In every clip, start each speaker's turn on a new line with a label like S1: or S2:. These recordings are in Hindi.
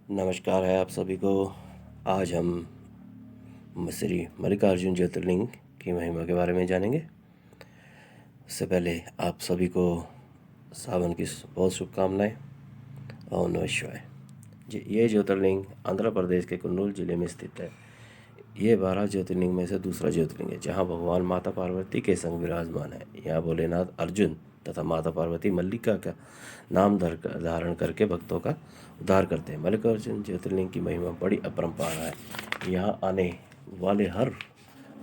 S1: नमस्कार है आप सभी को। आज हम श्री मल्लिकार्जुन ज्योतिर्लिंग की महिमा के बारे में जानेंगे। उससे पहले आप सभी को सावन की बहुत शुभकामनाएं। ओम नमः शिवाय। जी, ये ज्योतिर्लिंग आंध्र प्रदेश के कुन्नूर जिले में स्थित है। ये 12 ज्योतिर्लिंग में से दूसरा ज्योतिर्लिंग है जहाँ भगवान माता पार्वती के संग विराजमान है। यहाँ भोलेनाथ अर्जुन तथा माता पार्वती मल्लिका का नाम धारण करके भक्तों का उद्धार करते हैं। मल्लिकार्जुन ज्योतिर्लिंग की महिमा बड़ी अपरंपार है। यहाँ आने वाले हर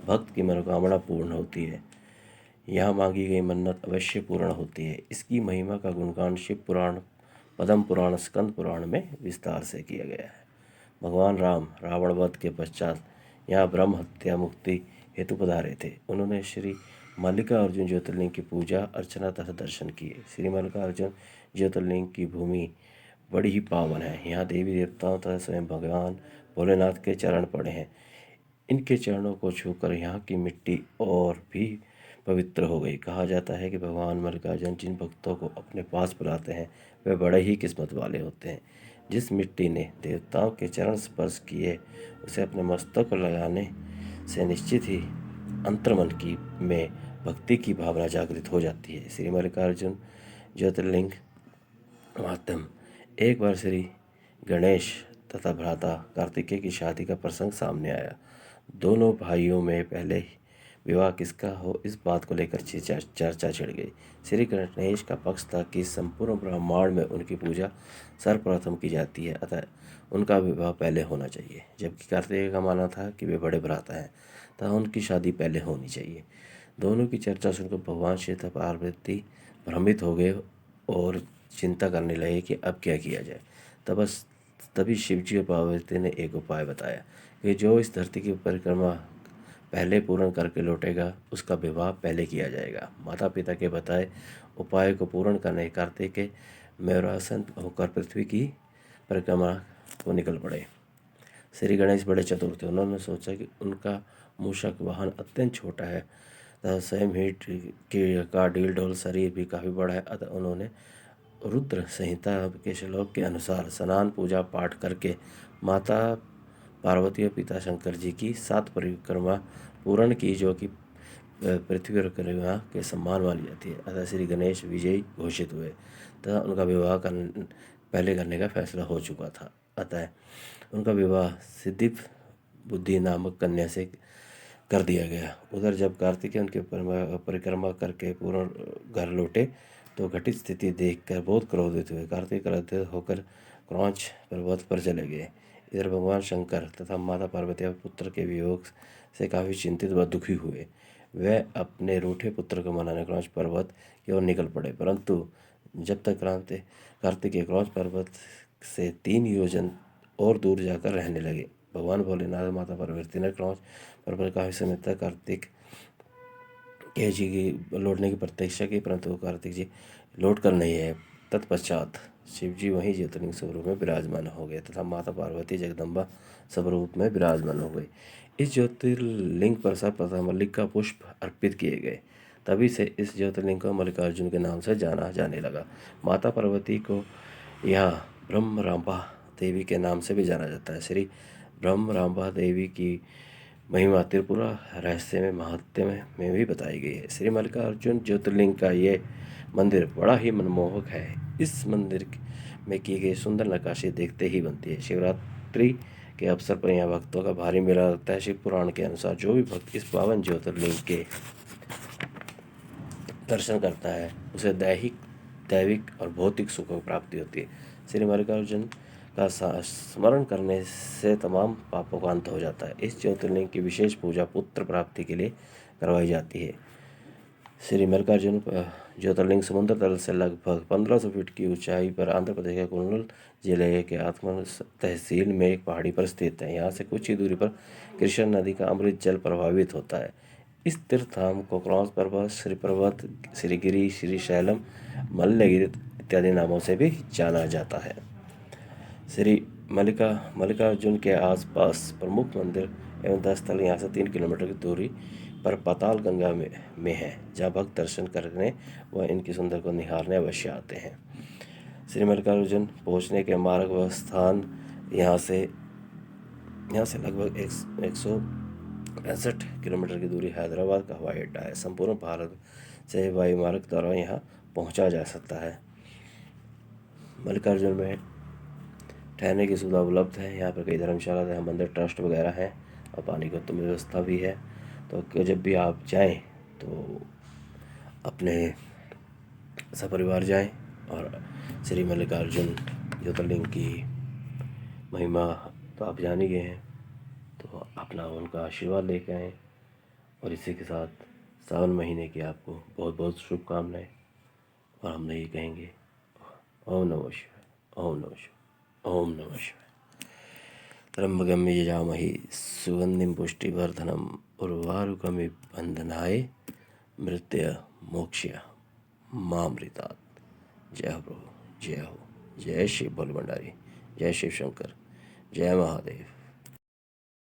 S1: भक्त की मनोकामना पूर्ण होती है। यहाँ मांगी गई मन्नत अवश्य पूर्ण होती है। इसकी महिमा का गुणगान शिव पुराण, पद्म पुराण, स्कंद पुराण में विस्तार से किया गया है। भगवान राम रावण वध के पश्चात यहाँ ब्रह्म हत्या मुक्ति हेतु पधारे थे। उन्होंने श्री मल्लिकार्जुन ज्योतिर्लिंग की पूजा अर्चना तथा दर्शन किए। श्री मल्लिकार्जुन ज्योतिर्लिंग की भूमि बड़ी ही पावन है। यहाँ देवी देवताओं तथा स्वयं भगवान भोलेनाथ के चरण पड़े हैं। इनके चरणों को छूकर यहाँ की मिट्टी और भी पवित्र हो गई। कहा जाता है कि भगवान मल्लिकार्जुन जिन भक्तों को अपने पास बुलाते हैं वे बड़े ही किस्मत वाले होते हैं। जिस मिट्टी ने देवताओं के चरण स्पर्श किए उसे अपने मस्तक पर लगाने से निश्चित ही अंतर्मन की में भक्ति की भावना जागृत हो जाती है। श्री मल्लिकार्जुन ज्योतिर्लिंग माध्यम। एक बार श्री गणेश तथा भ्राता कार्तिकेय की शादी का प्रसंग सामने आया। दोनों भाइयों में पहले ही विवाह किसका हो इस बात को लेकर चर्चा छिड़ गई। श्री गणेश का पक्ष था कि संपूर्ण ब्रह्मांड में उनकी पूजा सर्वप्रथम की जाती है, अतः उनका विवाह पहले होना चाहिए। जबकि कार्तिकेय का मानना था कि वे बड़े भ्राता हैं तथा उनकी शादी पहले होनी चाहिए। दोनों की चर्चा सुनकर भगवान शिव तथा पार्वती भ्रमित हो गए और चिंता करने लगे कि अब क्या किया जाए। तभी शिवजी और पार्वती ने एक उपाय बताया कि जो इस धरती की परिक्रमा पहले पूर्ण करके लौटेगा उसका विवाह पहले किया जाएगा। माता पिता के बताए उपाय को पूर्ण करने कार्तिकेय मैरासन होकर पृथ्वी की परिक्रमा को निकल पड़े। श्री गणेश बड़े चतुर थे। उन्होंने सोचा कि उनका मूषक वाहन अत्यंत छोटा है तथा स्वयं ही का ढील ढोल शरीर भी काफ़ी बड़ा है, अतः उन्होंने रुद्र संहिता के श्लोक के अनुसार स्नान पूजा पाठ करके माता पार्वती और पिता शंकर जी की 7 परिक्रमा पूर्ण की, जो कि पृथ्वी परिक्रमा के सम्मान मानी जाती है। अतः श्री गणेश विजयी घोषित हुए तथा उनका विवाह पहले करने का फैसला हो चुका था। अतः उनका विवाह सिद्धि बुद्धि नामक कन्या से कर दिया गया। उधर जब कार्तिकेय उनके परिक्रमा करके पूर्ण घर लौटे तो घटित स्थिति देखकर बहुत क्रोधित हुए। कार्तिक क्रोधित होकर क्रौंच पर्वत पर चले गए। इधर भगवान शंकर तथा माता पार्वती पुत्र के वियोग से काफ़ी चिंतित व दुखी हुए। वे अपने रूठे पुत्र को मनाने क्रौंच पर्वत की ओर निकल पड़े, परंतु जब तक कार्तिकेय क्रौंच पर्वत से 3 योजन और दूर जाकर रहने लगे। भगवान भोलेनाथ माता पार्वती ने क्रौंच पर्वत काफ़ी समय तक कार्तिक के जी की लौटने की प्रतीक्षा की, परंतु कार्तिक जी लौट कर नहीं है। तत्पश्चात शिव जी वहीं ज्योतिर्लिंग स्वरूप में विराजमान हो गए तथा माता पार्वती जगदम्बा स्वरूप में विराजमान हो गई। इस ज्योतिर्लिंग पर सर्वप्रथम मल्लिका पुष्प अर्पित किए गए। तभी से इस ज्योतिर्लिंग को मल्लिकार्जुन के नाम से जाना जाने लगा। माता पार्वती को यहाँ ब्रह्मरांबा देवी के नाम से भी जाना जाता है। श्री ब्रह्मरांबा देवी की महिमा त्रिपुरा रहस्य में महात्म्य में भी बताई गई है। श्री मल्लिकार्जुन ज्योतिर्लिंग का ये मंदिर बड़ा ही मनमोहक है। इस मंदिर में की गई सुंदर नक्काशी देखते ही बनती है। शिवरात्रि के अवसर पर यहाँ भक्तों का भारी मेला लगता है। शिव पुराण के अनुसार जो भी भक्त इस पावन ज्योतिर्लिंग के दर्शन करता है उसे दैविक और भौतिक सुख की प्राप्ति होती है। श्री मल्लिकार्जुन का स्मरण करने से तमाम पापों का अंत हो जाता है। इस ज्योतिर्लिंग की विशेष पूजा पुत्र प्राप्ति के लिए करवाई जाती है। श्री मल्लिकार्जुन ज्योतिर्लिंग समुद्र तल से लगभग 1500 फीट की ऊंचाई पर आंध्र प्रदेश के कुर्नूल जिले के आत्मा तहसील में एक पहाड़ी पर स्थित है। यहाँ से कुछ ही दूरी पर कृष्णा नदी का अमृत जल प्रभावित होता है। इस तीर्थधाम को क्रौंच पर्वत, श्री पर्वत, श्रीगिरी, श्री शैलम, मल्लगिरी इत्यादि नामों से भी जाना जाता है। श्री मल्लिकार्जुन के आसपास प्रमुख मंदिर एवं 10 स्थल यहाँ से 3 किलोमीटर की दूरी पर पाताल गंगा में है, जहाँ भक्त दर्शन करने व इनकी सुंदर को निहारने अवश्य आते हैं। श्री मल्लिकार्जुन पहुँचने के मार्ग व स्थान यहाँ से लगभग 165 किलोमीटर की दूरी हैदराबाद का हवाई अड्डा है। संपूर्ण भारत से वायु मार्ग द्वारा यहाँ पहुँचा जा सकता है। मल्लिकार्जुन में ठहरने की सुविधा उपलब्ध है। यहाँ पर कई धर्मशाला है, मंदिर, ट्रस्ट वगैरह हैं और पानी की उत्तम व्यवस्था भी है। तो जब भी आप जाएं तो अपने सपरिवार जाएं और श्री मल्लिकार्जुन ज्योतिर्लिंग की महिमा तो आप जान ही गए हैं, तो अपना उनका आशीर्वाद लेके आएँ। और इसी के साथ सावन महीने की आपको बहुत बहुत शुभकामनाएं। और हम यही कहेंगे, ओम नमः शिवाय, ओम नमः शिवाय, ओम नमः शिवाय। त्र्यंबकं यजामहे सुगंधिं पुष्टिवर्धनम् उर्वारुकमिव बन्धनाय मृत्युर्मोक्षाय मामृतात्। जय हो प्रभु, जय हो। जय शिव भोले भंडारी, जय शिव शंकर, जय महादेव।